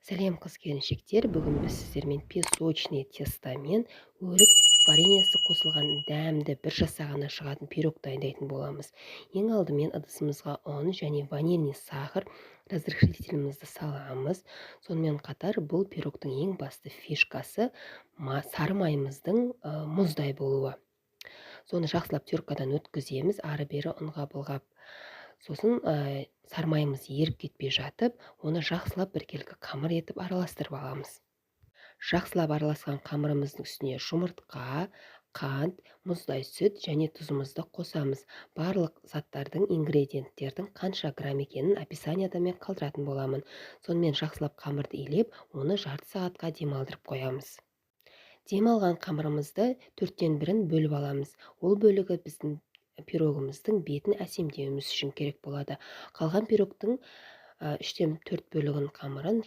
Сәлем қыз-келіншектер, бүгін біз сіздермен песочный тестомен өрік вареньесі қосылған дәмді бір жасағаннан шығатын пирог дайындайтын боламыз. Ең алдымен ыдысымызға ұн және ванильный сахар разрыхлителімізді саламыз. Сонымен қатар бұл пирогтың ең басты фишкасы сары майымыздың мұздай болуы. Соны жақсылап теркадан өткіземіз, ары-бері ұнға былғап. Сосын сары майымыз еріп кетпей жатып, оны жақсылап біркелкі қамыр етіп араластырып аламыз. Жақсылап араласқан қамырымыздың үстіне жұмыртқа, қант, мұздай сүт және тұзымызды қосамыз. Барлық заттардың, ингредиенттердің қанша грамм екенін описанияда мен қалдыратын боламын. Сонымен жақсылап қамырды илеп, оны жарты сағатқа демалдырып қоямыз. Демалған қамырымызды төрттен бірін бөліп аламыз. Ол бөлігі біздің пирогымыздың бетін әсемдеуіміз үшін керек болады. Қалған пирогтың үштен төрт бөлігін қамырын